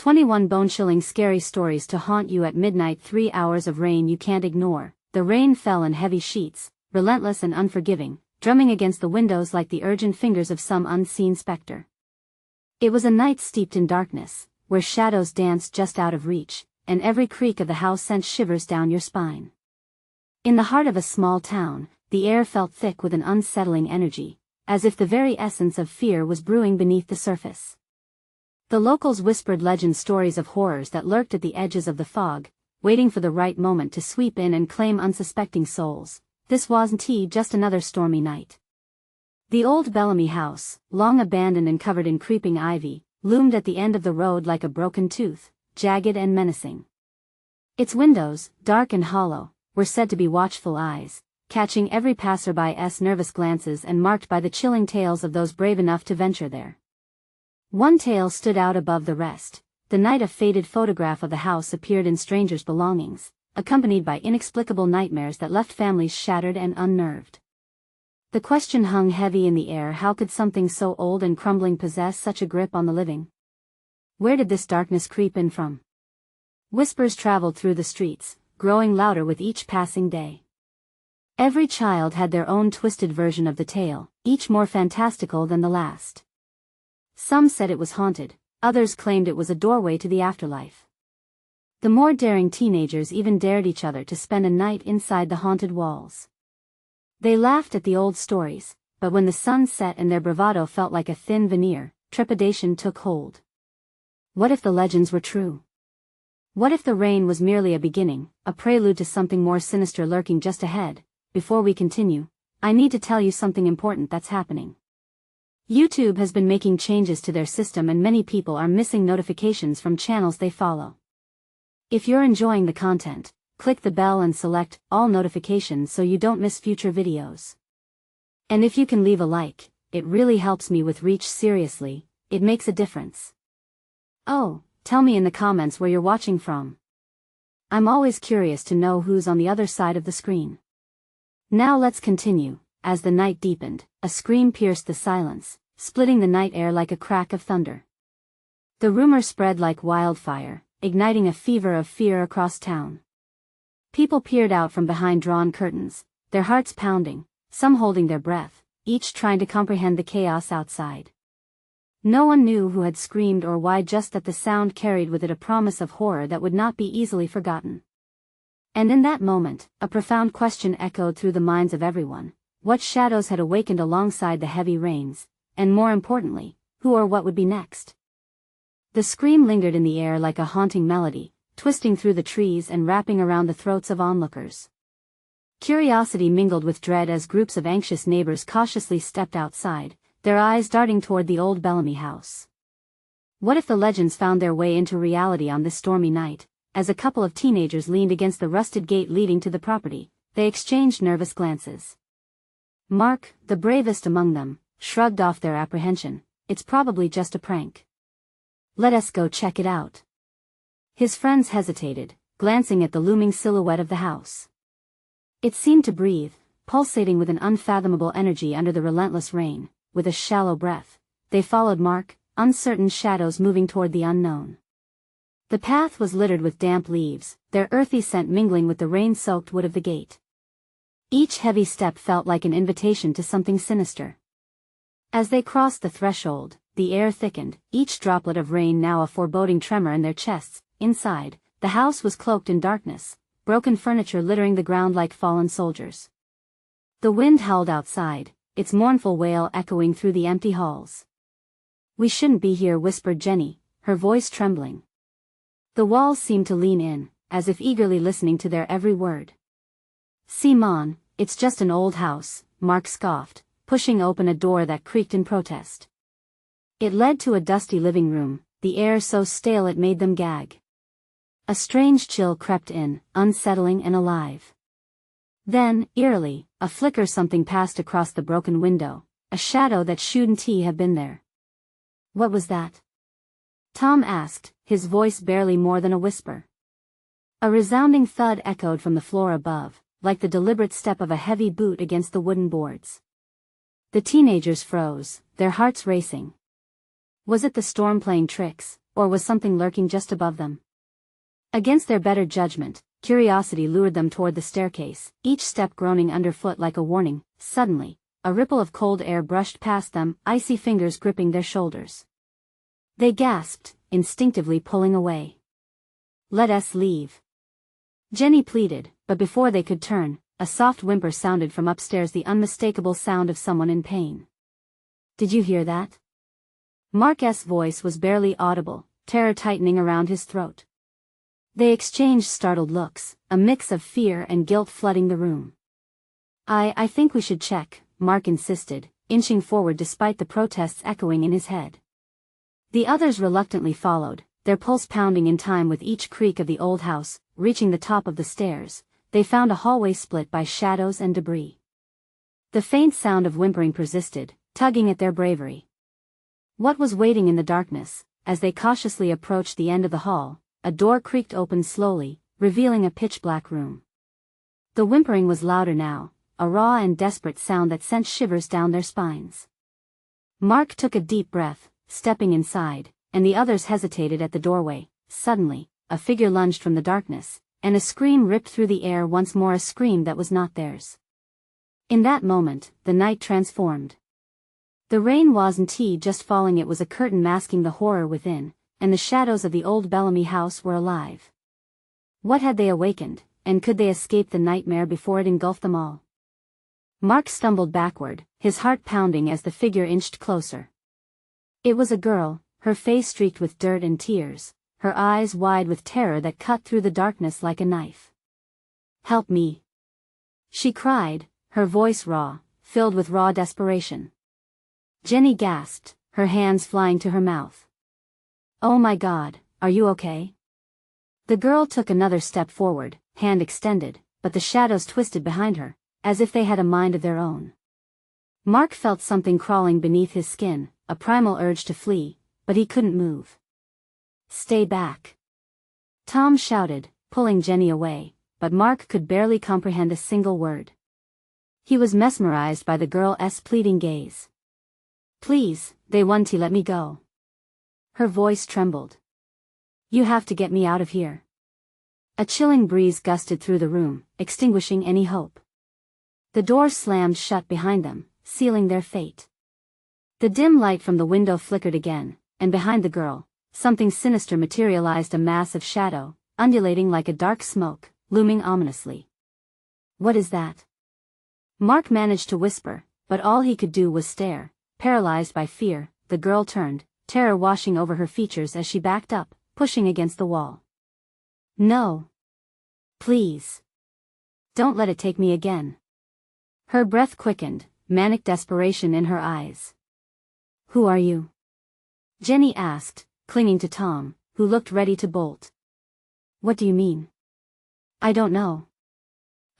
21 bone-chilling scary stories to haunt you at midnight. 3 hours of rain you can't ignore. The rain fell in heavy sheets, relentless and unforgiving, drumming against the windows like the urgent fingers of some unseen specter. It was a night steeped in darkness, where shadows danced just out of reach, and every creak of the house sent shivers down your spine. In the heart of a small town, the air felt thick with an unsettling energy, as if the very essence of fear was brewing beneath the surface. The locals whispered legend stories of horrors that lurked at the edges of the fog, waiting for the right moment to sweep in and claim unsuspecting souls. This wasn't just another stormy night. The old Bellamy house, long abandoned and covered in creeping ivy, loomed at the end of the road like a broken tooth, jagged and menacing. Its windows, dark and hollow, were said to be watchful eyes, catching every passerby's nervous glances and marked by the chilling tales of those brave enough to venture there. One tale stood out above the rest. The night a faded photograph of the house appeared in strangers' belongings, accompanied by inexplicable nightmares that left families shattered and unnerved. The question hung heavy in the air: how could something so old and crumbling possess such a grip on the living? Where did this darkness creep in from? Whispers traveled through the streets, growing louder with each passing day. Every child had their own twisted version of the tale, each more fantastical than the last. Some said it was haunted, others claimed it was a doorway to the afterlife. The more daring teenagers even dared each other to spend a night inside the haunted walls. They laughed at the old stories, but when the sun set and their bravado felt like a thin veneer, trepidation took hold. What if the legends were true? What if the rain was merely a beginning, a prelude to something more sinister lurking just ahead? Before we continue, I need to tell you something important that's happening. YouTube has been making changes to their system and many people are missing notifications from channels they follow. If you're enjoying the content, click the bell and select all notifications so you don't miss future videos. And if you can leave a like, it really helps me with reach. Seriously, it makes a difference. Oh, tell me in the comments where you're watching from. I'm always curious to know who's on the other side of the screen. Now let's continue. As the night deepened, a scream pierced the silence, splitting the night air like a crack of thunder. The rumor spread like wildfire, igniting a fever of fear across town. People peered out from behind drawn curtains, their hearts pounding, some holding their breath, each trying to comprehend the chaos outside. No one knew who had screamed or why, just that the sound carried with it a promise of horror that would not be easily forgotten. And in that moment, a profound question echoed through the minds of everyone. What shadows had awakened alongside the heavy rains, and more importantly, who or what would be next? The scream lingered in the air like a haunting melody, twisting through the trees and wrapping around the throats of onlookers. Curiosity mingled with dread as groups of anxious neighbors cautiously stepped outside, their eyes darting toward the old Bellamy house. What if the legends found their way into reality on this stormy night? As a couple of teenagers leaned against the rusted gate leading to the property, they exchanged nervous glances. Mark, the bravest among them, shrugged off their apprehension. It's probably just a prank. Let us go check it out. His friends hesitated, glancing at the looming silhouette of the house. It seemed to breathe, pulsating with an unfathomable energy under the relentless rain. With a shallow breath, they followed Mark, uncertain shadows moving toward the unknown. The path was littered with damp leaves, their earthy scent mingling with the rain-soaked wood of the gate. Each heavy step felt like an invitation to something sinister. As they crossed the threshold, the air thickened, each droplet of rain now a foreboding tremor in their chests. Inside, the house was cloaked in darkness, broken furniture littering the ground like fallen soldiers. The wind howled outside, its mournful wail echoing through the empty halls. "We shouldn't be here," whispered Jenny, her voice trembling. The walls seemed to lean in, as if eagerly listening to their every word. "Simon, it's just an old house," Mark scoffed, pushing open a door that creaked in protest. It led to a dusty living room, the air so stale it made them gag. A strange chill crept in, unsettling and alive. Then, eerily, a flicker something passed across the broken window, a shadow that shouldn't have been there. "What was that?" Tom asked, his voice barely more than a whisper. A resounding thud echoed from the floor above, like the deliberate step of a heavy boot against the wooden boards. The teenagers froze, their hearts racing. Was it the storm playing tricks, or was something lurking just above them? Against their better judgment, curiosity lured them toward the staircase, each step groaning underfoot like a warning. Suddenly, a ripple of cold air brushed past them, icy fingers gripping their shoulders. They gasped, instinctively pulling away. "Let us leave," Jenny pleaded, but before they could turn, a soft whimper sounded from upstairs, the unmistakable sound of someone in pain. "Did you hear that?" Mark's voice was barely audible, terror tightening around his throat. They exchanged startled looks, a mix of fear and guilt flooding the room. I think we should check," Mark insisted, inching forward despite the protests echoing in his head. The others reluctantly followed, their pulse pounding in time with each creak of the old house. Reaching the top of the stairs, they found a hallway split by shadows and debris. The faint sound of whimpering persisted, tugging at their bravery. What was waiting in the darkness? As they cautiously approached the end of the hall, a door creaked open slowly, revealing a pitch-black room. The whimpering was louder now, a raw and desperate sound that sent shivers down their spines. Mark took a deep breath, stepping inside, and the others hesitated at the doorway. Suddenly, a figure lunged from the darkness, and a scream ripped through the air once more, a scream that was not theirs. In that moment, the night transformed. The rain wasn't just falling, it was a curtain masking the horror within, and the shadows of the old Bellamy house were alive. What had they awakened, and could they escape the nightmare before it engulfed them all? Mark stumbled backward, his heart pounding as the figure inched closer. It was a girl, her face streaked with dirt and tears, her eyes wide with terror that cut through the darkness like a knife. "Help me!" she cried, her voice raw, filled with raw desperation. Jenny gasped, her hands flying to her mouth. "Oh my God, are you okay?" The girl took another step forward, hand extended, but the shadows twisted behind her, as if they had a mind of their own. Mark felt something crawling beneath his skin, a primal urge to flee, but he couldn't move. "Stay back!" Tom shouted, pulling Jenny away, but Mark could barely comprehend a single word. He was mesmerized by the girl's pleading gaze. "Please, they want to let me go." Her voice trembled. "You have to get me out of here." A chilling breeze gusted through the room, extinguishing any hope. The door slammed shut behind them, sealing their fate. The dim light from the window flickered again, and behind the girl, something sinister materialized, a mass of shadow, undulating like a dark smoke, looming ominously. "What is that?" Mark managed to whisper, but all he could do was stare, paralyzed by fear. The girl turned, terror washing over her features as she backed up, pushing against the wall. "No. Please. Don't let it take me again." Her breath quickened, manic desperation in her eyes. "Who are you?" Jenny asked, clinging to Tom, who looked ready to bolt. "What do you mean?" "I don't know.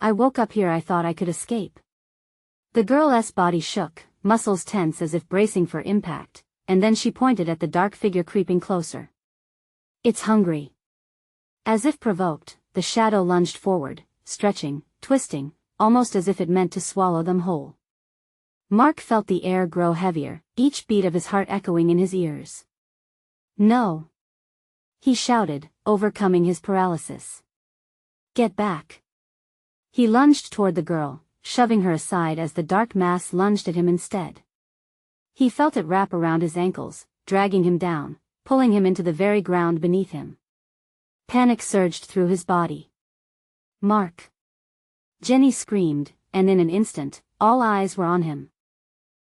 I woke up here, I thought I could escape." The girl's body shook, muscles tense as if bracing for impact, and then she pointed at the dark figure creeping closer. "It's hungry." As if provoked, the shadow lunged forward, stretching, twisting, almost as if it meant to swallow them whole. Mark felt the air grow heavier, each beat of his heart echoing in his ears. "No!" he shouted, overcoming his paralysis. "Get back!" He lunged toward the girl, shoving her aside as the dark mass lunged at him instead. He felt it wrap around his ankles, dragging him down, pulling him into the very ground beneath him. Panic surged through his body. "Mark!" Jenny screamed, and in an instant, all eyes were on him.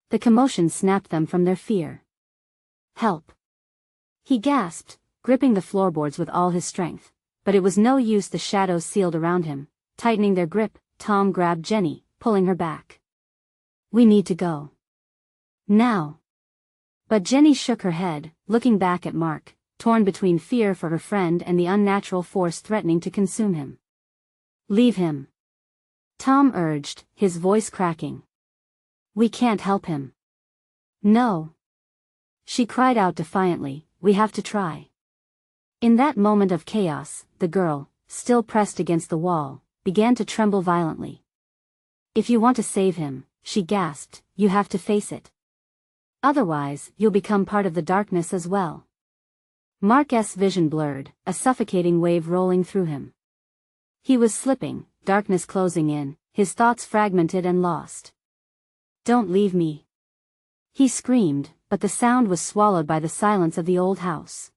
The commotion snapped them from their fear. "Help!" he gasped, gripping the floorboards with all his strength, but it was no use. The shadows sealed around him, tightening their grip. Tom grabbed Jenny, pulling her back. "We need to go. Now." But Jenny shook her head, looking back at Mark, torn between fear for her friend and the unnatural force threatening to consume him. "Leave him," Tom urged, his voice cracking. "We can't help him." "No," she cried out defiantly, "we have to try." In that moment of chaos, the girl, still pressed against the wall, began to tremble violently. "If you want to save him," she gasped, "you have to face it. Otherwise, you'll become part of the darkness as well." Mark's vision blurred, a suffocating wave rolling through him. He was slipping, darkness closing in, his thoughts fragmented and lost. "Don't leave me!" he screamed, but the sound was swallowed by the silence of the old house.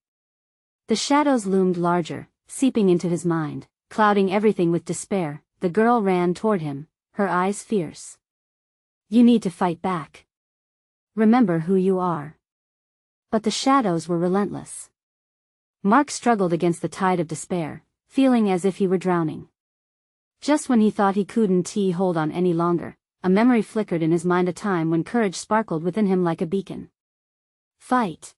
The shadows loomed larger, seeping into his mind, clouding everything with despair. The girl ran toward him, her eyes fierce. "You need to fight back. Remember who you are." But the shadows were relentless. Mark struggled against the tide of despair, feeling as if he were drowning. Just when he thought he couldn't hold on any longer, a memory flickered in his mind, a time when courage sparkled within him like a beacon. "Fight!"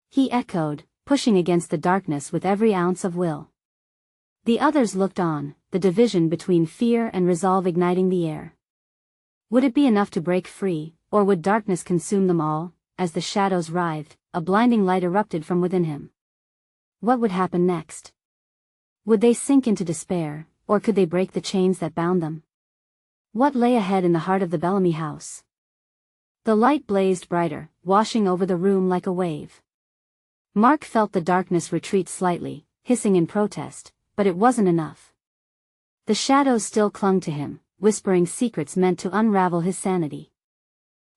he echoed, pushing against the darkness with every ounce of will. The others looked on, the division between fear and resolve igniting the air. Would it be enough to break free, or would darkness consume them all? As the shadows writhed, a blinding light erupted from within him. What would happen next? Would they sink into despair, or could they break the chains that bound them? What lay ahead in the heart of the Bellamy house? The light blazed brighter, washing over the room like a wave. Mark felt the darkness retreat slightly, hissing in protest, but it wasn't enough. The shadows still clung to him, whispering secrets meant to unravel his sanity.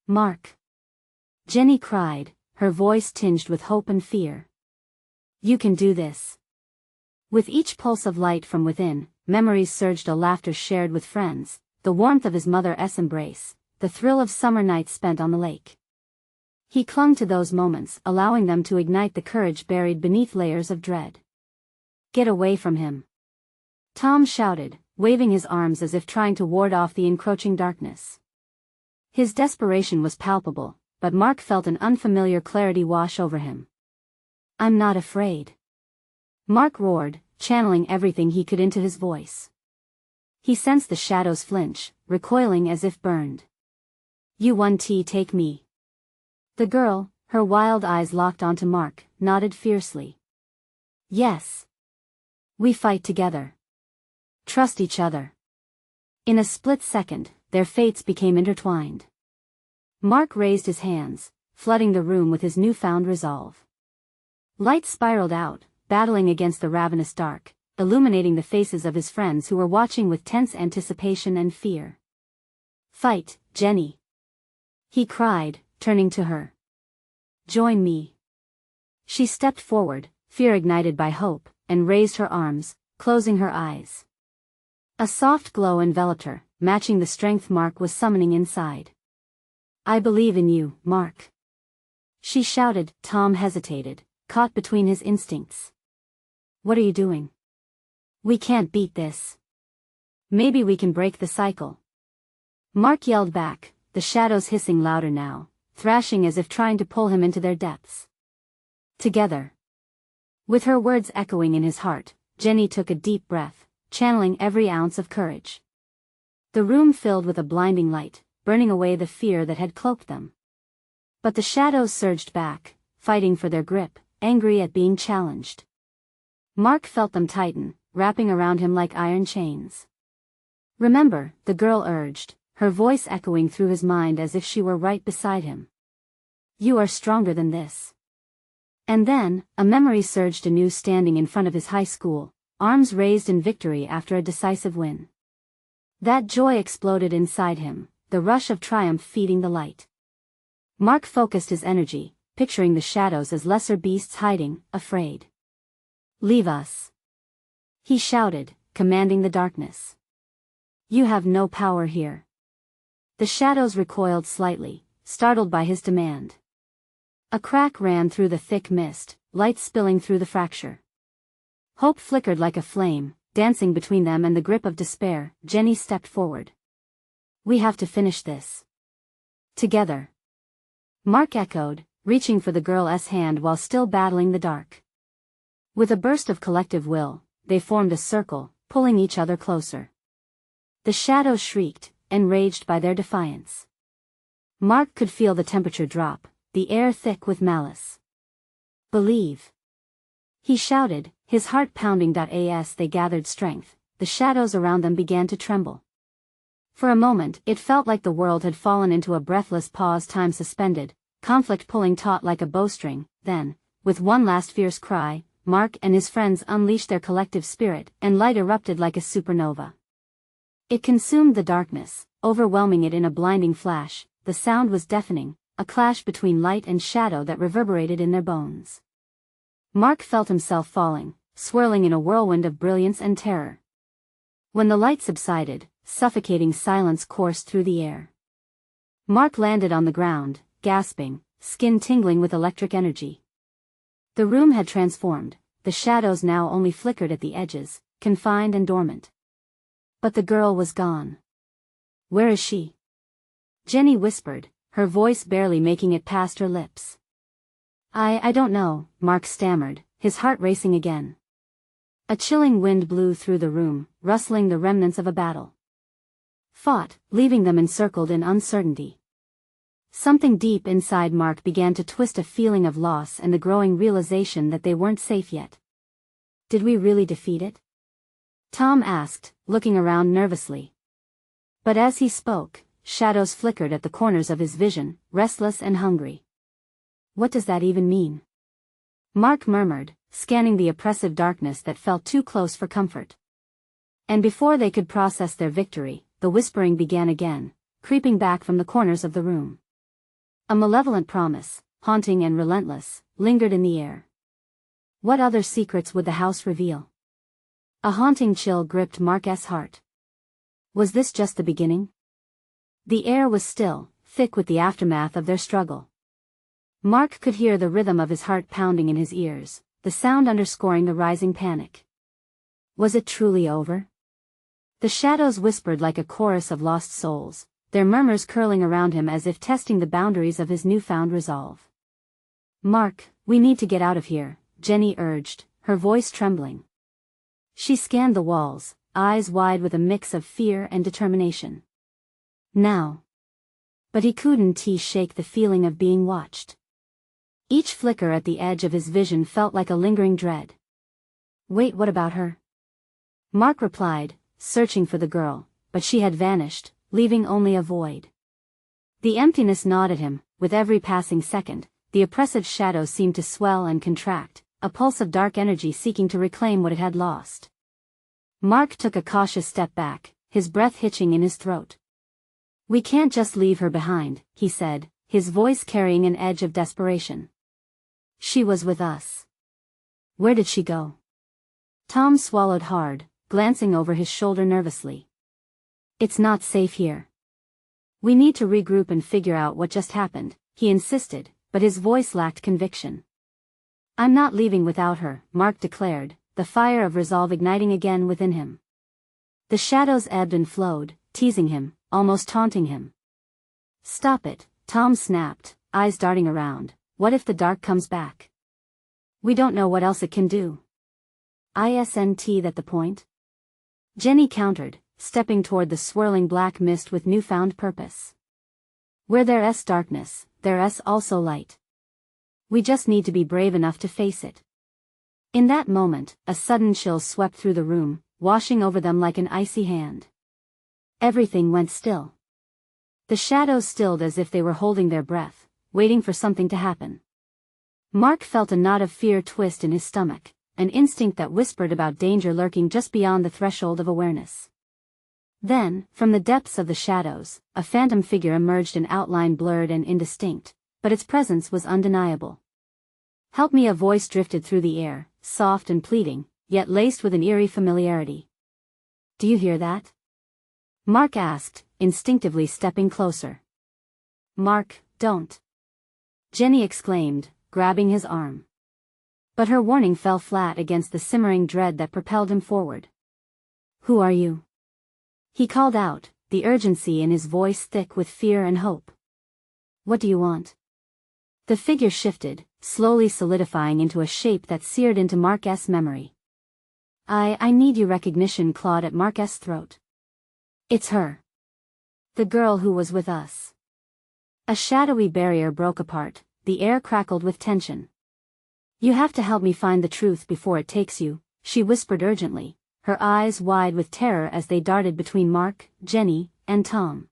"Mark!" Jenny cried, her voice tinged with hope and fear. "You can do this." With each pulse of light from within, memories surged, a laughter shared with friends, the warmth of his mother's embrace, the thrill of summer nights spent on the lake. He clung to those moments, allowing them to ignite the courage buried beneath layers of dread. "Get away from him!" Tom shouted, waving his arms as if trying to ward off the encroaching darkness. His desperation was palpable, but Mark felt an unfamiliar clarity wash over him. "I'm not afraid," Mark roared, channeling everything he could into his voice. He sensed the shadows flinch, recoiling as if burned. "You want to take me?" The girl, her wild eyes locked onto Mark, nodded fiercely. "Yes. We fight together. Trust each other." In a split second, their fates became intertwined. Mark raised his hands, flooding the room with his newfound resolve. Light spiraled out, battling against the ravenous dark, illuminating the faces of his friends who were watching with tense anticipation and fear. "Fight, Jenny!" he cried, turning to her. "Join me." She stepped forward, fear ignited by hope, and raised her arms, closing her eyes. A soft glow enveloped her, matching the strength Mark was summoning inside. "I believe in you, Mark," she shouted. Tom hesitated, caught between his instincts. "What are you doing? We can't beat this. Maybe we can break the cycle." Mark yelled back, the shadows hissing louder now, thrashing as if trying to pull him into their depths. "Together." With her words echoing in his heart, Jenny took a deep breath, channeling every ounce of courage. The room filled with a blinding light, burning away the fear that had cloaked them. But the shadows surged back, fighting for their grip, angry at being challenged. Mark felt them tighten, wrapping around him like iron chains. "Remember," the girl urged, her voice echoing through his mind as if she were right beside him. "You are stronger than this." And then, a memory surged anew, standing in front of his high school, arms raised in victory after a decisive win. That joy exploded inside him, the rush of triumph feeding the light. Mark focused his energy, picturing the shadows as lesser beasts hiding, afraid. "Leave us," he shouted, commanding the darkness. "You have no power here." The shadows recoiled slightly, startled by his demand. A crack ran through the thick mist, light spilling through the fracture. Hope flickered like a flame, dancing between them and the grip of despair. Jenny stepped forward. "We have to finish this. Together." Mark echoed, reaching for the girl's hand while still battling the dark. With a burst of collective will, they formed a circle, pulling each other closer. The shadows shrieked, enraged by their defiance. Mark could feel the temperature drop, the air thick with malice. "Believe," he shouted, his heart pounding. As they gathered strength, the shadows around them began to tremble. For a moment, it felt like the world had fallen into a breathless pause, time suspended, conflict pulling taut like a bowstring. Then, With one last fierce cry, Mark and his friends unleashed their collective spirit, and light erupted like a supernova. It consumed the darkness, overwhelming it in a blinding flash. The sound was deafening, a clash between light and shadow that reverberated in their bones. Mark felt himself falling, swirling in a whirlwind of brilliance and terror. When the light subsided, suffocating silence coursed through the air. Mark landed on the ground, gasping, skin tingling with electric energy. The room had transformed, the shadows now only flickered at the edges, confined and dormant. But the girl was gone. "Where is she?" Jenny whispered, her voice barely making it past her lips. I don't know," Mark stammered, his heart racing again. A chilling wind blew through the room, rustling the remnants of a battle fought, leaving them encircled in uncertainty. Something deep inside Mark began to twist, a feeling of loss and the growing realization that they weren't safe yet. "Did we really defeat it?" Tom asked, looking around nervously. But as he spoke, shadows flickered at the corners of his vision, restless and hungry. "What does that even mean?" Mark murmured, scanning the oppressive darkness that felt too close for comfort. And before they could process their victory, the whispering began again, creeping back from the corners of the room. A malevolent promise, haunting and relentless, lingered in the air. What other secrets would the house reveal? A haunting chill gripped Mark's heart. Was this just the beginning? The air was still, thick with the aftermath of their struggle. Mark could hear the rhythm of his heart pounding in his ears, the sound underscoring the rising panic. Was it truly over? The shadows whispered like a chorus of lost souls, their murmurs curling around him as if testing the boundaries of his newfound resolve. "Mark, we need to get out of here," Jenny urged, her voice trembling. She scanned the walls, eyes wide with a mix of fear and determination. Now. But he couldn't shake the feeling of being watched. Each flicker at the edge of his vision felt like a lingering dread. "Wait, what about her?" Mark replied, searching for the girl, but she had vanished, leaving only a void. The emptiness gnawed at him, with every passing second, the oppressive shadow seemed to swell and contract, a pulse of dark energy seeking to reclaim what it had lost. Mark took a cautious step back, his breath hitching in his throat. "We can't just leave her behind," he said, his voice carrying an edge of desperation. "She was with us." "Where did she go?" Tom swallowed hard, glancing over his shoulder nervously. "It's not safe here. We need to regroup and figure out what just happened," he insisted, but his voice lacked conviction. "I'm not leaving without her," Mark declared, the fire of resolve igniting again within him. The shadows ebbed and flowed, teasing him, almost taunting him. "Stop it," Tom snapped, eyes darting around. "What if the dark comes back? We don't know what else it can do." "Isn't that the point?" Jenny countered, stepping toward the swirling black mist with newfound purpose. "Where there's darkness, there's also light. We just need to be brave enough to face it." In that moment, a sudden chill swept through the room, washing over them like an icy hand. Everything went still. The shadows stilled as if they were holding their breath, waiting for something to happen. Mark felt a knot of fear twist in his stomach, an instinct that whispered about danger lurking just beyond the threshold of awareness. Then, from the depths of the shadows, a phantom figure emerged, an outline blurred and indistinct, but its presence was undeniable. "Help me," a voice drifted through the air, soft and pleading, yet laced with an eerie familiarity. "Do you hear that?" Mark asked, instinctively stepping closer. "Mark, don't!" Jenny exclaimed, grabbing his arm. But her warning fell flat against the simmering dread that propelled him forward. "Who are you?" he called out, the urgency in his voice thick with fear and hope. "What do you want?" The figure shifted, slowly solidifying into a shape that seared into Mark's memory. I need your recognition," clawed at Mark's throat. "It's her. The girl who was with us." A shadowy barrier broke apart, the air crackled with tension. "You have to help me find the truth before it takes you," she whispered urgently, her eyes wide with terror as they darted between Mark, Jenny, and Tom.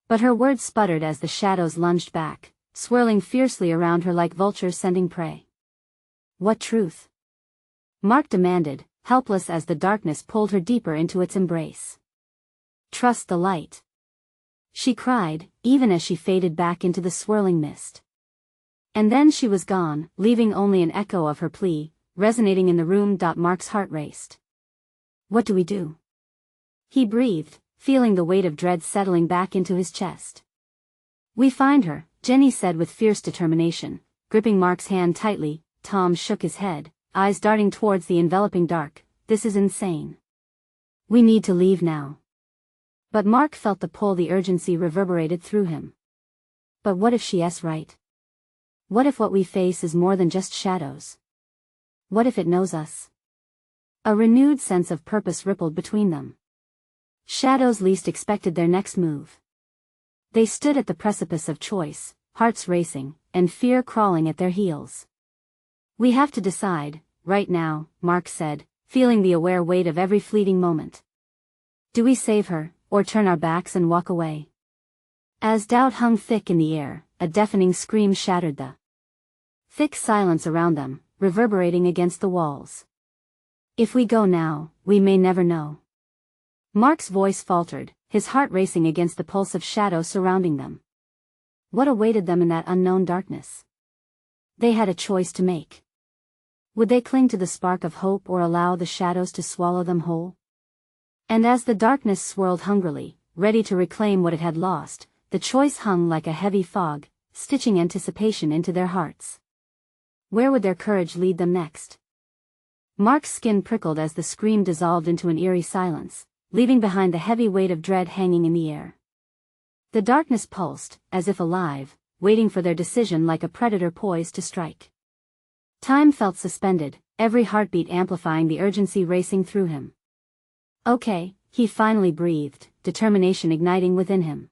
But her words sputtered as the shadows lunged back, swirling fiercely around her like vultures scenting prey. What truth? Mark demanded, helpless as the darkness pulled her deeper into its embrace. Trust the light, she cried, even as she faded back into the swirling mist. And then she was gone, leaving only an echo of her plea, resonating in the room. Mark's heart raced. What do we do? He breathed, feeling the weight of dread settling back into his chest. We find her, Jenny said with fierce determination, gripping Mark's hand tightly. Tom shook his head, eyes darting towards the enveloping dark. This is insane. We need to leave now. But Mark felt the pull, the urgency reverberated through him. But what if she's right? What if what we face is more than just shadows? What if it knows us? A renewed sense of purpose rippled between them. Shadows least expected their next move. They stood at the precipice of choice, hearts racing, and fear crawling at their heels. We have to decide, right now, Mark said, feeling the aware weight of every fleeting moment. Do we save her, or turn our backs and walk away? As doubt hung thick in the air, a deafening scream shattered the thick silence around them, reverberating against the walls. If we go now, we may never know. Mark's voice faltered, his heart racing against the pulse of shadow surrounding them. What awaited them in that unknown darkness? They had a choice to make. Would they cling to the spark of hope or allow the shadows to swallow them whole? And as the darkness swirled hungrily, ready to reclaim what it had lost, the choice hung like a heavy fog, stitching anticipation into their hearts. Where would their courage lead them next? Mark's skin prickled as the scream dissolved into an eerie silence, leaving behind the heavy weight of dread hanging in the air. The darkness pulsed, as if alive, waiting for their decision like a predator poised to strike. Time felt suspended, every heartbeat amplifying the urgency racing through him. Okay, he finally breathed, determination igniting within him.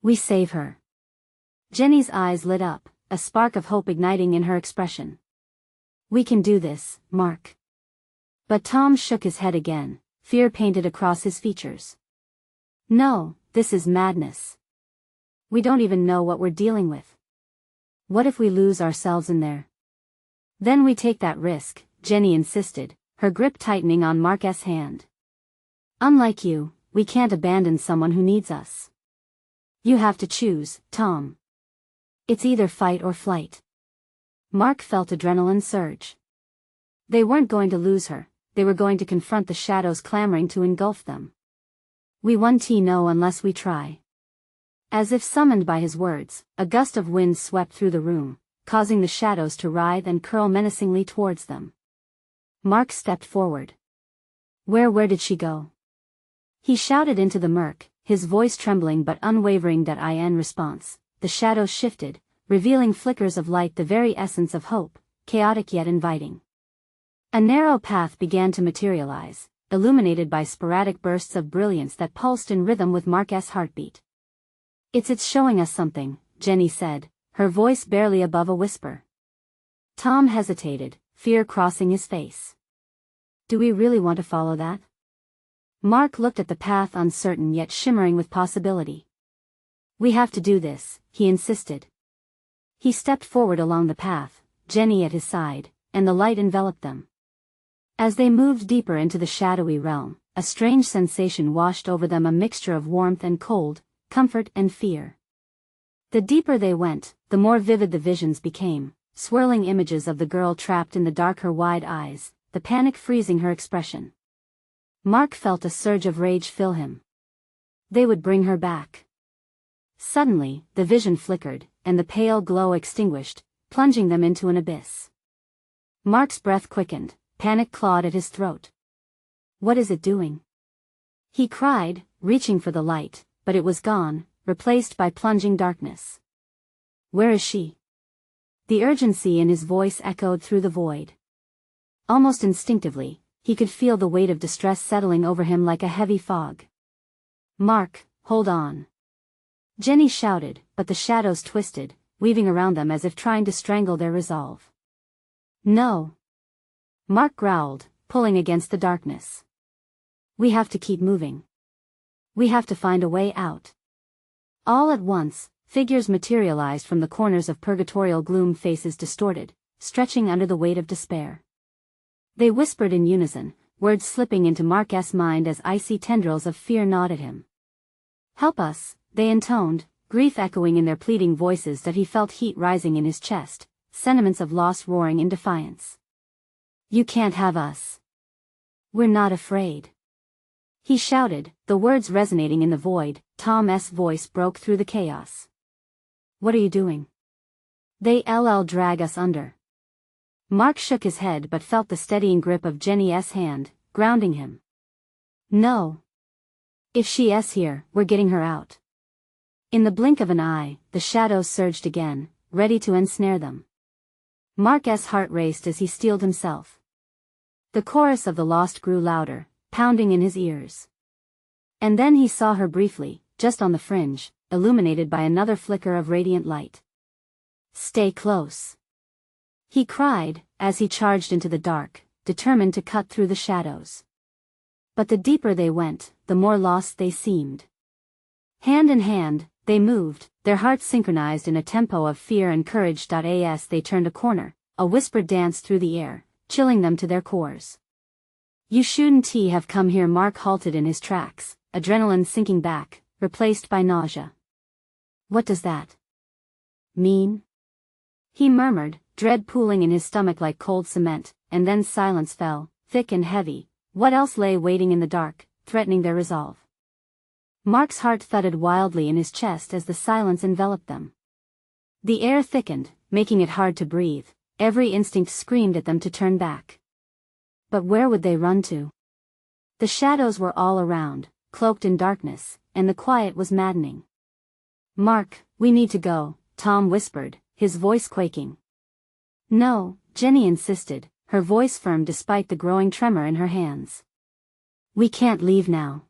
We save her. Jenny's eyes lit up, a spark of hope igniting in her expression. We can do this, Mark. But Tom shook his head again, fear painted across his features. No, this is madness. We don't even know what we're dealing with. What if we lose ourselves in there? Then we take that risk, Jenny insisted, her grip tightening on Mark's hand. Unlike you, we can't abandon someone who needs us. You have to choose, Tom. It's either fight or flight. Mark felt adrenaline surge. They weren't going to lose her, they were going to confront the shadows clamoring to engulf them. We won't know unless we try. As if summoned by his words, a gust of wind swept through the room, causing the shadows to writhe and curl menacingly towards them. Mark stepped forward. Where did she go? He shouted into the murk, his voice trembling but unwavering. In response, the shadows shifted, revealing flickers of light, the very essence of hope, chaotic yet inviting. A narrow path began to materialize, illuminated by sporadic bursts of brilliance that pulsed in rhythm with Mark's heartbeat. It's showing us something, Jenny said, her voice barely above a whisper. Tom hesitated, fear crossing his face. Do we really want to follow that? Mark looked at the path, uncertain yet shimmering with possibility. We have to do this, he insisted. He stepped forward along the path, Jenny at his side, and the light enveloped them. As they moved deeper into the shadowy realm, a strange sensation washed over them, a mixture of warmth and cold, comfort and fear. The deeper they went, the more vivid the visions became, swirling images of the girl trapped in the dark, her wide eyes, the panic freezing her expression. Mark felt a surge of rage fill him. They would bring her back. Suddenly, the vision flickered, and the pale glow extinguished, plunging them into an abyss. Mark's breath quickened, panic clawed at his throat. What is it doing? He cried, reaching for the light, but it was gone, replaced by plunging darkness. Where is she? The urgency in his voice echoed through the void. Almost instinctively, he could feel the weight of distress settling over him like a heavy fog. Mark, hold on. Jenny shouted, but the shadows twisted, weaving around them as if trying to strangle their resolve. No. Mark growled, pulling against the darkness. We have to keep moving. We have to find a way out. All at once, figures materialized from the corners of purgatorial gloom, faces distorted, stretching under the weight of despair. They whispered in unison, words slipping into Mark's mind as icy tendrils of fear gnawed at him. "Help us," they intoned, grief echoing in their pleading voices that he felt heat rising in his chest, sentiments of loss roaring in defiance. "You can't have us. We're not afraid," he shouted, the words resonating in the void. Tom's voice broke through the chaos. "What are you doing? They'll drag us under." Mark shook his head but felt the steadying grip of Jenny's hand, grounding him. "No. If she's here, we're getting her out." In the blink of an eye, the shadows surged again, ready to ensnare them. Mark's heart raced as he steeled himself. The chorus of the lost grew louder, pounding in his ears. And then he saw her briefly, just on the fringe, illuminated by another flicker of radiant light. "Stay close," he cried, as he charged into the dark, determined to cut through the shadows. But the deeper they went, the more lost they seemed. Hand in hand, they moved, their hearts synchronized in a tempo of fear and courage. As they turned a corner, a whisper danced through the air, chilling them to their cores. "You shouldn't have come here." Mark halted in his tracks, adrenaline sinking back, replaced by nausea. "What does that mean?" he murmured, dread pooling in his stomach like cold cement, and then silence fell, thick and heavy. What else lay waiting in the dark, threatening their resolve? Mark's heart thudded wildly in his chest as the silence enveloped them. The air thickened, making it hard to breathe. Every instinct screamed at them to turn back. But where would they run to? The shadows were all around, cloaked in darkness, and the quiet was maddening. "Mark, we need to go," Tom whispered, his voice quaking. "No," Jenny insisted, her voice firm despite the growing tremor in her hands. "We can't leave now.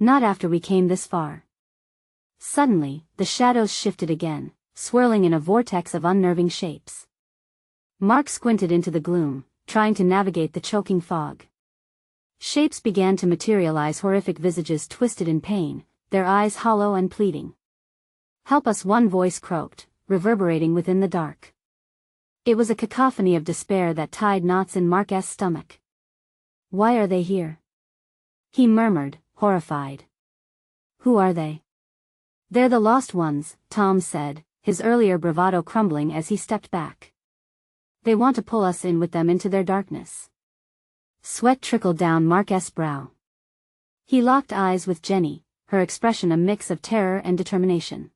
Not after we came this far." Suddenly, the shadows shifted again, swirling in a vortex of unnerving shapes. Mark squinted into the gloom, trying to navigate the choking fog. Shapes began to materialize, horrific visages twisted in pain, their eyes hollow and pleading. "Help us," one voice croaked, reverberating within the dark. It was a cacophony of despair that tied knots in Mark's stomach. "Why are they here?" he murmured, horrified. "Who are they?" "They're the lost ones," Tom said, his earlier bravado crumbling as he stepped back. "They want to pull us in with them into their darkness." Sweat trickled down Mark's brow. He locked eyes with Jenny, her expression a mix of terror and determination.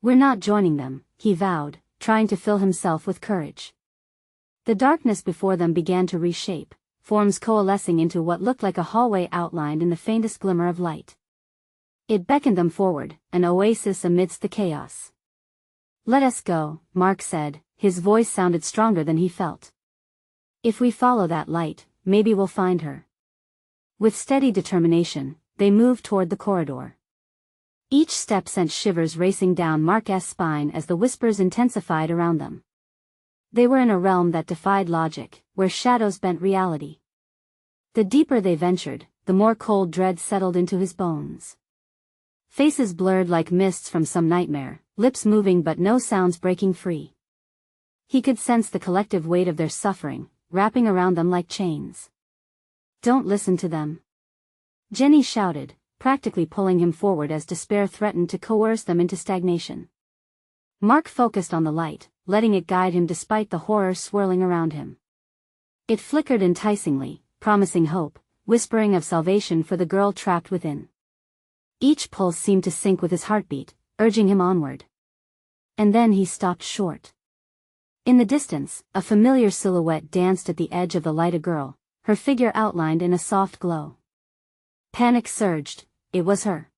"We're not joining them," he vowed, trying to fill himself with courage. The darkness before them began to reshape, forms coalescing into what looked like a hallway outlined in the faintest glimmer of light. It beckoned them forward, an oasis amidst the chaos. "Let us go," Mark said, his voice sounded stronger than he felt. "If we follow that light, maybe we'll find her." With steady determination, they moved toward the corridor. Each step sent shivers racing down Mark's spine as the whispers intensified around them. They were in a realm that defied logic, where shadows bent reality. The deeper they ventured, the more cold dread settled into his bones. Faces blurred like mists from some nightmare, lips moving but no sounds breaking free. He could sense the collective weight of their suffering, wrapping around them like chains. "Don't listen to them," Jenny shouted, practically pulling him forward as despair threatened to coerce them into stagnation. Mark focused on the light, letting it guide him despite the horror swirling around him. It flickered enticingly, promising hope, whispering of salvation for the girl trapped within. Each pulse seemed to sync with his heartbeat, urging him onward. And then he stopped short. In the distance, a familiar silhouette danced at the edge of the light, a girl, her figure outlined in a soft glow. Panic surged. It was her.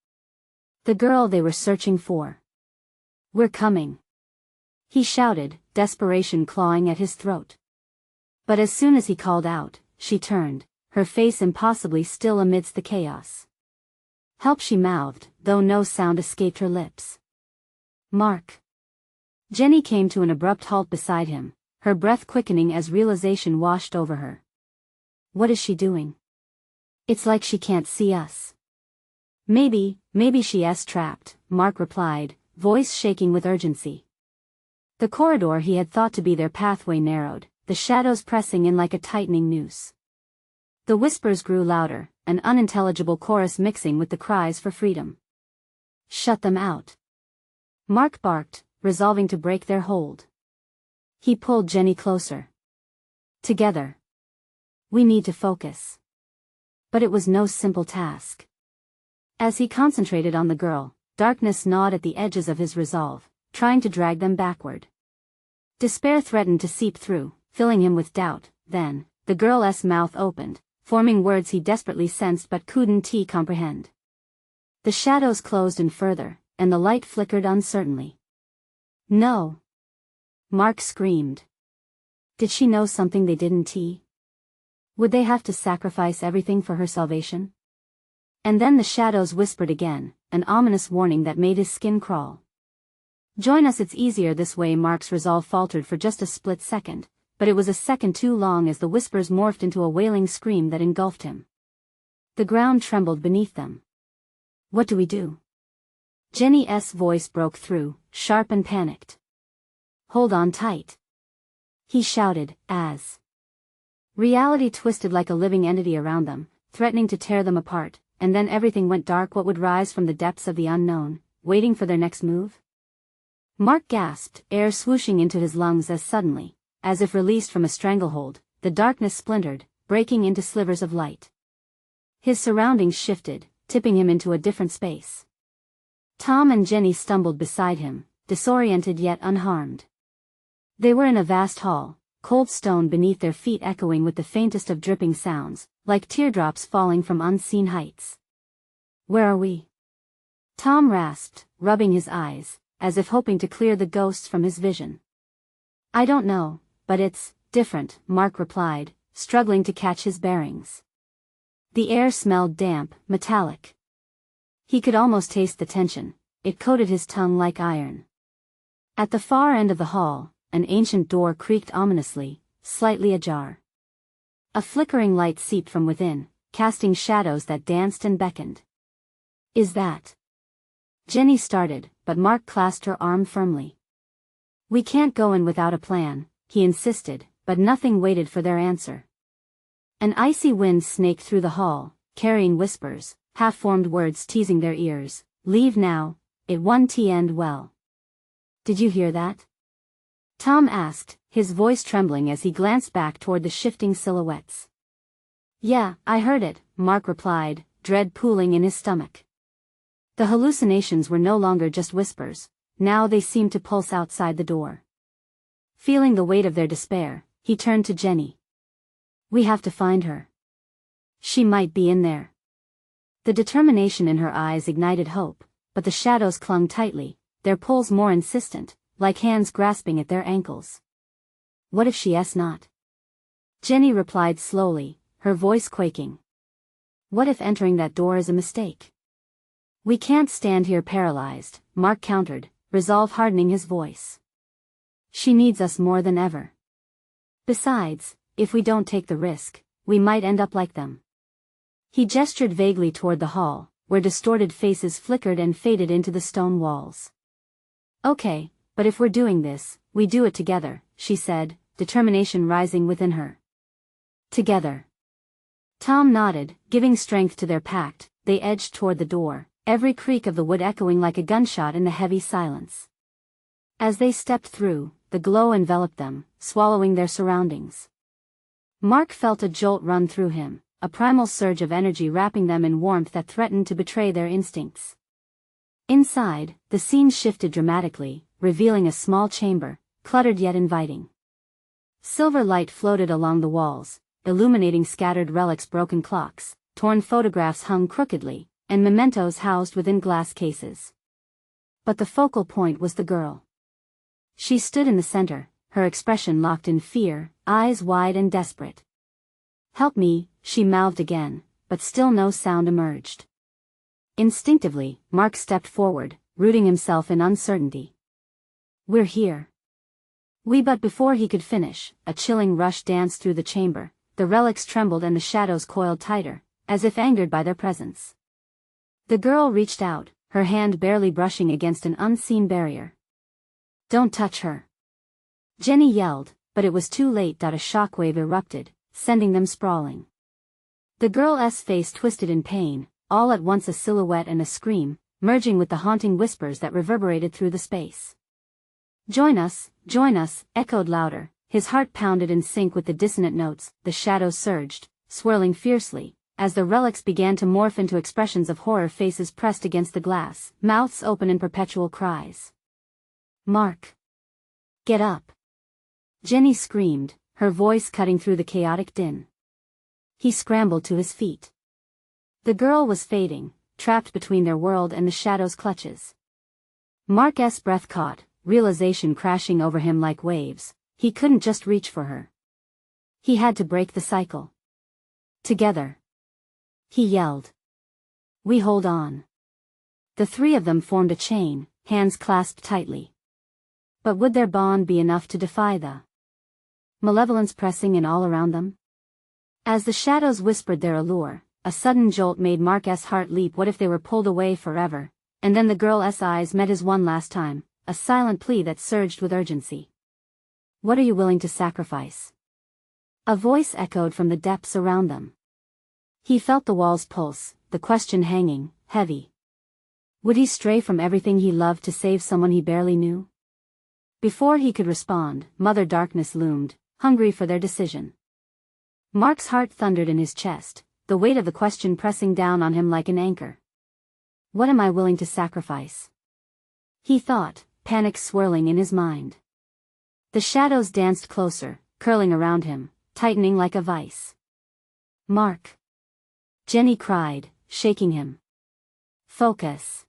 The girl they were searching for. "We're coming," he shouted, desperation clawing at his throat. But as soon as he called out, she turned, her face impossibly still amidst the chaos. "Help," she mouthed, though no sound escaped her lips. "Mark." Jenny came to an abrupt halt beside him, her breath quickening as realization washed over her. "What is she doing? It's like she can't see us." Maybe she's trapped," Mark replied, voice shaking with urgency. The corridor he had thought to be their pathway narrowed, the shadows pressing in like a tightening noose. The whispers grew louder, an unintelligible chorus mixing with the cries for freedom. Shut them out. Mark barked, resolving to break their hold. He pulled Jenny closer. Together. We need to focus. But it was no simple task. As he concentrated on the girl, darkness gnawed at the edges of his resolve, trying to drag them backward. Despair threatened to seep through, filling him with doubt. Then, the girl's mouth opened, forming words he desperately sensed but couldn't comprehend. The shadows closed in further, and the light flickered uncertainly. No! Mark screamed. Did she know something they didn't? Would they have to sacrifice everything for her salvation? And then the shadows whispered again, an ominous warning that made his skin crawl. Join us, it's easier this way. Mark's resolve faltered for just a split second, but it was a second too long as the whispers morphed into a wailing scream that engulfed him. The ground trembled beneath them. What do we do? Jenny's voice broke through, sharp and panicked. Hold on tight. He shouted, as reality twisted like a living entity around them, threatening to tear them apart, and then everything went dark. What would rise from the depths of the unknown, waiting for their next move? Mark gasped, air swooshing into his lungs as suddenly, as if released from a stranglehold, the darkness splintered, breaking into slivers of light. His surroundings shifted, tipping him into a different space. Tom and Jenny stumbled beside him, disoriented yet unharmed. They were in a vast hall, cold stone beneath their feet echoing with the faintest of dripping sounds, like teardrops falling from unseen heights. Where are we? Tom rasped, rubbing his eyes, as if hoping to clear the ghosts from his vision. I don't know, but it's different, Mark replied, struggling to catch his bearings. The air smelled damp, metallic. He could almost taste the tension, it coated his tongue like iron. At the far end of the hall, an ancient door creaked ominously, slightly ajar. A flickering light seeped from within, casting shadows that danced and beckoned. Is that? Jenny started, but Mark clasped her arm firmly. We can't go in without a plan, he insisted, but nothing waited for their answer. An icy wind snaked through the hall, carrying whispers, half-formed words teasing their ears. Leave now, it won't end well. Did you hear that? Tom asked, his voice trembling as he glanced back toward the shifting silhouettes. Yeah, I heard it, Mark replied, dread pooling in his stomach. The hallucinations were no longer just whispers, now they seemed to pulse outside the door. Feeling the weight of their despair, he turned to Jenny. We have to find her. She might be in there. The determination in her eyes ignited hope, but the shadows clung tightly, their pulls more insistent, like hands grasping at their ankles. What if she's not? Jenny replied slowly, her voice quaking. What if entering that door is a mistake? We can't stand here paralyzed, Mark countered, resolve hardening his voice. She needs us more than ever. Besides, if we don't take the risk, we might end up like them. He gestured vaguely toward the hall, where distorted faces flickered and faded into the stone walls. Okay, but if we're doing this, we do it together, she said, determination rising within her. Together. Tom nodded, giving strength to their pact. They edged toward the door, every creak of the wood echoing like a gunshot in the heavy silence. As they stepped through, the glow enveloped them, swallowing their surroundings. Mark felt a jolt run through him, a primal surge of energy wrapping them in warmth that threatened to betray their instincts. Inside, the scene shifted dramatically, revealing a small chamber, cluttered yet inviting. Silver light floated along the walls, illuminating scattered relics, broken clocks, torn photographs hung crookedly, and mementos housed within glass cases. But the focal point was the girl. She stood in the center, her expression locked in fear, eyes wide and desperate. Help me, she mouthed again, but still no sound emerged. Instinctively, Mark stepped forward, rooting himself in uncertainty. We're here. But before he could finish, a chilling rush danced through the chamber, the relics trembled and the shadows coiled tighter, as if angered by their presence. The girl reached out, her hand barely brushing against an unseen barrier. Don't touch her. Jenny yelled, but it was too late. A shockwave erupted, sending them sprawling. The girl's face twisted in pain, all at once a silhouette and a scream, merging with the haunting whispers that reverberated through the space. Join us, echoed louder, his heart pounded in sync with the dissonant notes. The shadows surged, swirling fiercely, as the relics began to morph into expressions of horror, faces pressed against the glass, mouths open in perpetual cries. Mark! Get up! Jenny screamed, her voice cutting through the chaotic din. He scrambled to his feet. The girl was fading, trapped between their world and the shadow's clutches. Mark's breath caught, realization crashing over him like waves. He couldn't just reach for her. He had to break the cycle. Together. He yelled. We hold on. The three of them formed a chain, hands clasped tightly. But would their bond be enough to defy the malevolence pressing in all around them? As the shadows whispered their allure, a sudden jolt made Mark's heart leap. What if they were pulled away forever? And then the girl's eyes met his one last time, a silent plea that surged with urgency. What are you willing to sacrifice? A voice echoed from the depths around them. He felt the walls pulse, the question hanging, heavy. Would he stray from everything he loved to save someone he barely knew? Before he could respond, Mother Darkness loomed, hungry for their decision. Mark's heart thundered in his chest, the weight of the question pressing down on him like an anchor. What am I willing to sacrifice? He thought, panic swirling in his mind. The shadows danced closer, curling around him, tightening like a vice. Mark! Jenny cried, shaking him. Focus.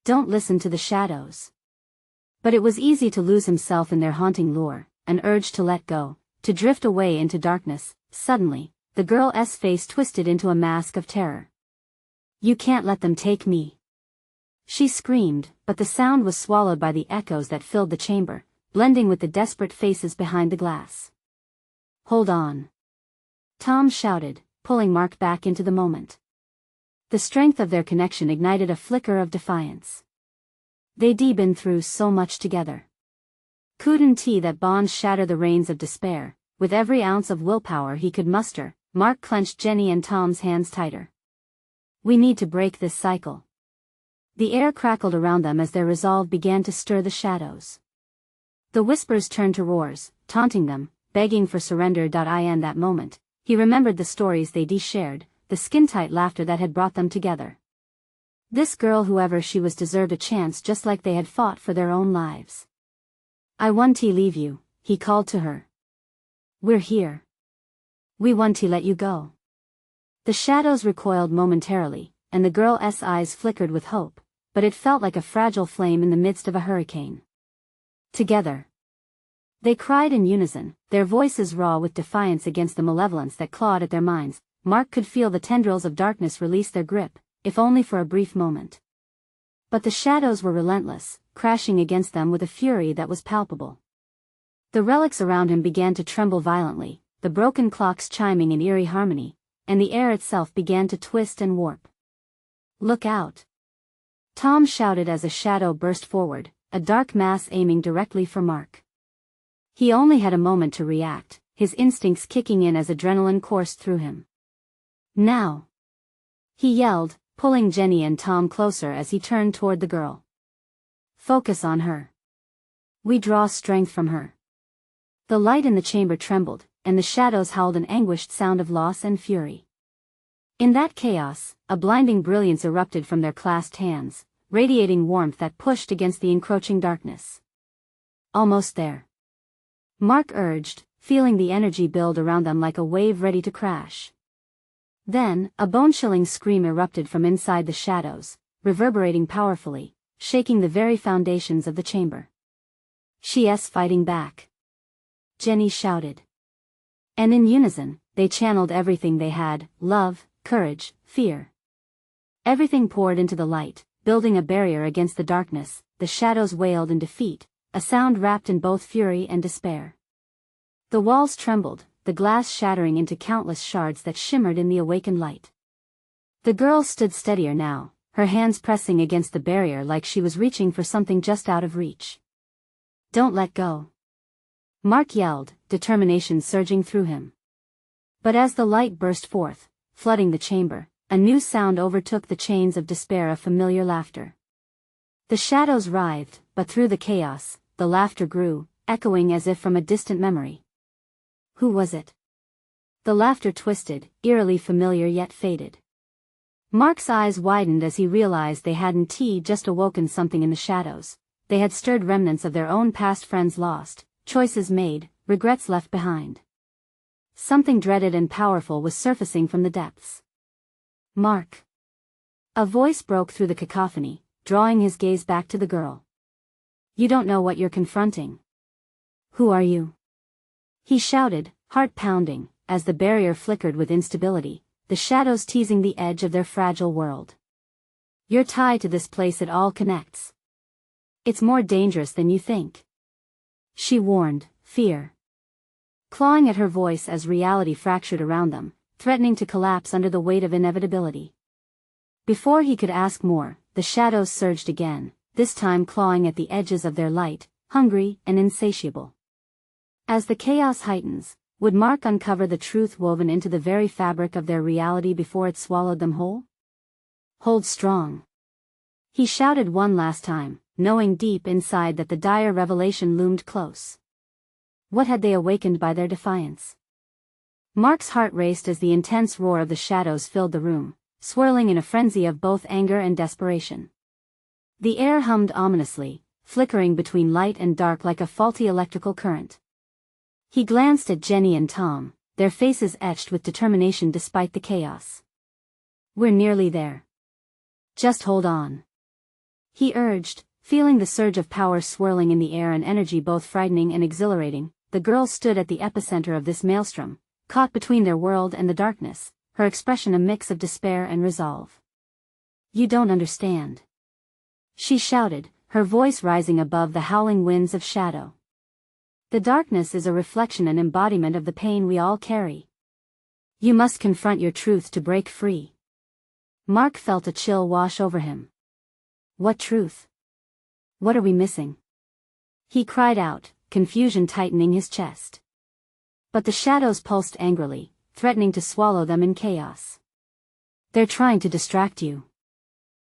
Don't listen to the shadows. But it was easy to lose himself in their haunting lure, an urge to let go, to drift away into darkness. Suddenly, the girl's face twisted into a mask of terror. You can't let them take me. She screamed, but the sound was swallowed by the echoes that filled the chamber, blending with the desperate faces behind the glass. Hold on. Tom shouted, pulling Mark back into the moment. The strength of their connection ignited a flicker of defiance. They'd been through so much together. Couldn't that bond shatter the reins of despair? With every ounce of willpower he could muster, Mark clenched Jenny and Tom's hands tighter. We need to break this cycle. The air crackled around them as their resolve began to stir the shadows. The whispers turned to roars, taunting them, begging for surrender. In that moment, he remembered the stories they'd shared, the skin-tight laughter that had brought them together. This girl, whoever she was, deserved a chance just like they had fought for their own lives. I want to leave you, he called to her. We're here. We want to let you go. The shadows recoiled momentarily, and the girl's eyes flickered with hope, but it felt like a fragile flame in the midst of a hurricane. Together. They cried in unison, their voices raw with defiance against the malevolence that clawed at their minds. Mark could feel the tendrils of darkness release their grip, if only for a brief moment. But the shadows were relentless, crashing against them with a fury that was palpable. The relics around him began to tremble violently, the broken clocks chiming in eerie harmony, and the air itself began to twist and warp. Look out! Tom shouted as a shadow burst forward, a dark mass aiming directly for Mark. He only had a moment to react, his instincts kicking in as adrenaline coursed through him. Now! He yelled, pulling Jenny and Tom closer as he turned toward the girl. Focus on her. We draw strength from her. The light in the chamber trembled, and the shadows howled an anguished sound of loss and fury. In that chaos, a blinding brilliance erupted from their clasped hands, radiating warmth that pushed against the encroaching darkness. Almost there. Mark urged, feeling the energy build around them like a wave ready to crash. Then, a bone-chilling scream erupted from inside the shadows, reverberating powerfully, shaking the very foundations of the chamber. She's fighting back. Jenny shouted. And in unison, they channeled everything they had, love, courage, fear. Everything poured into the light, building a barrier against the darkness. The shadows wailed in defeat, a sound wrapped in both fury and despair. The walls trembled, the glass shattering into countless shards that shimmered in the awakened light. The girl stood steadier now, her hands pressing against the barrier like she was reaching for something just out of reach. Don't let go. Mark yelled, determination surging through him. But as the light burst forth, flooding the chamber, a new sound overtook the chains of despair, a familiar laughter. The shadows writhed, but through the chaos, the laughter grew, echoing as if from a distant memory. Who was it? The laughter twisted, eerily familiar yet faded. Mark's eyes widened as he realized they hadn't just awoken something in the shadows. They had stirred remnants of their own past, friends lost, choices made, regrets left behind. Something dreaded and powerful was surfacing from the depths. Mark. A voice broke through the cacophony, drawing his gaze back to the girl. You don't know what you're confronting. Who are you? He shouted, heart pounding, as the barrier flickered with instability, the shadows teasing the edge of their fragile world. You're tied to this place, it all connects. It's more dangerous than you think. She warned, fear clawing at her voice as reality fractured around them, threatening to collapse under the weight of inevitability. Before he could ask more, the shadows surged again, this time clawing at the edges of their light, hungry and insatiable. As the chaos heightens, would Mark uncover the truth woven into the very fabric of their reality before it swallowed them whole? Hold strong. He shouted one last time, knowing deep inside that the dire revelation loomed close. What had they awakened by their defiance? Mark's heart raced as the intense roar of the shadows filled the room, swirling in a frenzy of both anger and desperation. The air hummed ominously, flickering between light and dark like a faulty electrical current. He glanced at Jenny and Tom, their faces etched with determination despite the chaos. We're nearly there. Just hold on. He urged, feeling the surge of power swirling in the air, an energy both frightening and exhilarating. The girl stood at the epicenter of this maelstrom, caught between their world and the darkness, her expression a mix of despair and resolve. You don't understand. She shouted, her voice rising above the howling winds of shadow. The darkness is a reflection and embodiment of the pain we all carry. You must confront your truth to break free. Mark felt a chill wash over him. What truth? What are we missing? He cried out, confusion tightening his chest. But the shadows pulsed angrily, threatening to swallow them in chaos. They're trying to distract you.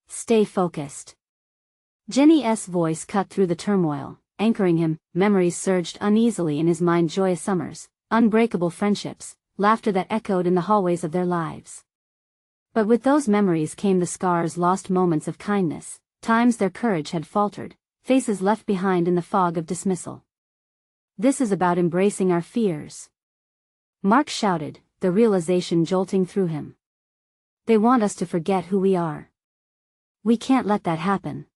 Stay focused. Jenny's voice cut through the turmoil, anchoring him. Memories surged uneasily in his mind, joyous summers, unbreakable friendships, laughter that echoed in the hallways of their lives. But with those memories came the scars, lost moments of kindness, times their courage had faltered, faces left behind in the fog of dismissal. This is about embracing our fears. Mark shouted, the realization jolting through him. They want us to forget who we are. We can't let that happen.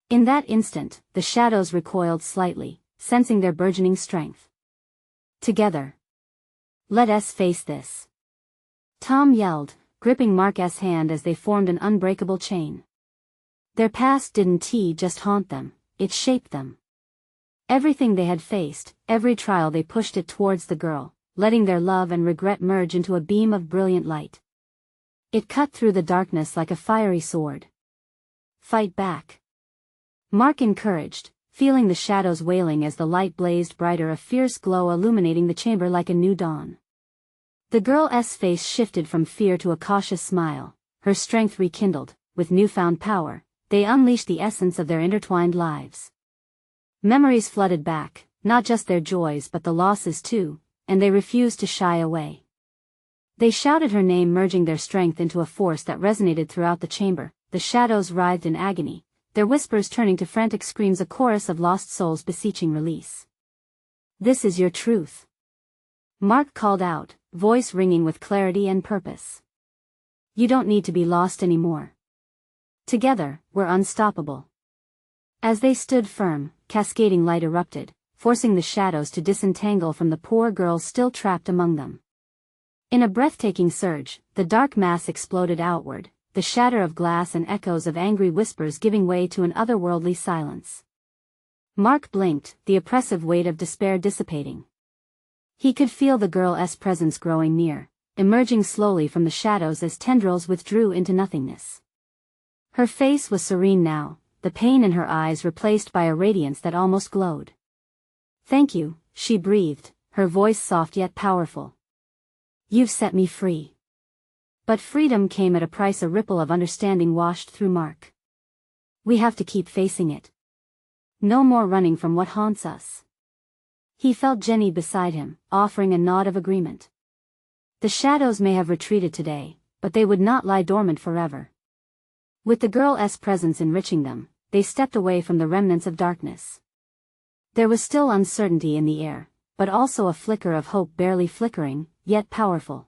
In that instant, the shadows recoiled slightly, sensing their burgeoning strength. Together. Let us face this. Tom yelled, gripping Mark's hand as they formed an unbreakable chain. Their past didn't just haunt them, it shaped them. Everything they had faced, every trial, they pushed it towards the girl, letting their love and regret merge into a beam of brilliant light. It cut through the darkness like a fiery sword. Fight back. Mark encouraged, feeling the shadows wailing as the light blazed brighter, a fierce glow illuminating the chamber like a new dawn. The girl's face shifted from fear to a cautious smile, her strength rekindled. With newfound power, they unleashed the essence of their intertwined lives. Memories flooded back, not just their joys but the losses too, and they refused to shy away. They shouted her name, merging their strength into a force that resonated throughout the chamber. The shadows writhed in agony, their whispers turning to frantic screams, a chorus of lost souls beseeching release. This is your truth. Mark called out, voice ringing with clarity and purpose. You don't need to be lost anymore. Together, we're unstoppable. As they stood firm, cascading light erupted, forcing the shadows to disentangle from the poor girls still trapped among them. In a breathtaking surge, the dark mass exploded outward, the shatter of glass and echoes of angry whispers giving way to an otherworldly silence. Mark blinked, the oppressive weight of despair dissipating. He could feel the girl's presence growing near, emerging slowly from the shadows as tendrils withdrew into nothingness. Her face was serene now, the pain in her eyes replaced by a radiance that almost glowed. Thank you, she breathed, her voice soft yet powerful. You've set me free. But freedom came at a price. A ripple of understanding washed through Mark. We have to keep facing it. No more running from what haunts us. He felt Jenny beside him, offering a nod of agreement. The shadows may have retreated today, but they would not lie dormant forever. With the girl's presence enriching them, they stepped away from the remnants of darkness. There was still uncertainty in the air, but also a flicker of hope, barely flickering, yet powerful.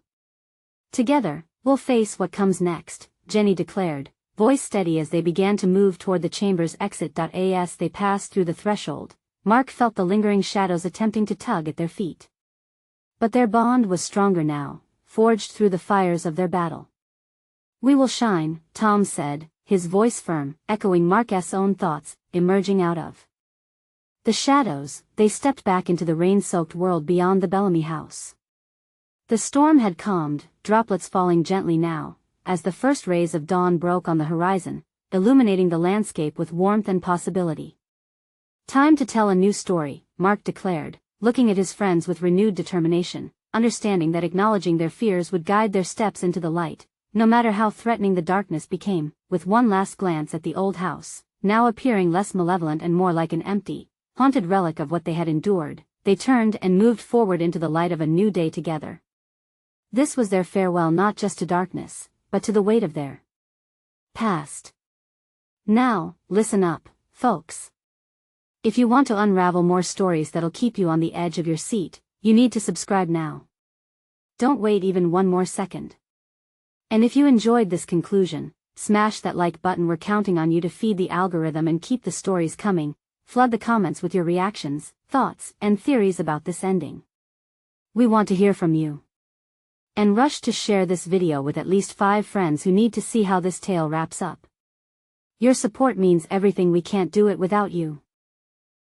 Together, we'll face what comes next, Jenny declared, voice steady as they began to move toward the chamber's exit. As they passed through the threshold, Mark felt the lingering shadows attempting to tug at their feet. But their bond was stronger now, forged through the fires of their battle. We will shine, Tom said, his voice firm, echoing Mark's own thoughts, emerging out of the shadows. They stepped back into the rain-soaked world beyond the Bellamy house. The storm had calmed, droplets falling gently now, as the first rays of dawn broke on the horizon, illuminating the landscape with warmth and possibility. Time to tell a new story, Mark declared, looking at his friends with renewed determination, understanding that acknowledging their fears would guide their steps into the light, no matter how threatening the darkness became. With one last glance at the old house, now appearing less malevolent and more like an empty, haunted relic of what they had endured, they turned and moved forward into the light of a new day together. This was their farewell, not just to darkness, but to the weight of their past. Now, listen up, folks. If you want to unravel more stories that'll keep you on the edge of your seat, you need to subscribe now. Don't wait even one more second. And if you enjoyed this conclusion, smash that like button. We're counting on you to feed the algorithm and keep the stories coming. Flood the comments with your reactions, thoughts, and theories about this ending. We want to hear from you. And rush to share this video with at least 5 friends who need to see how this tale wraps up. Your support means everything. We can't do it without you.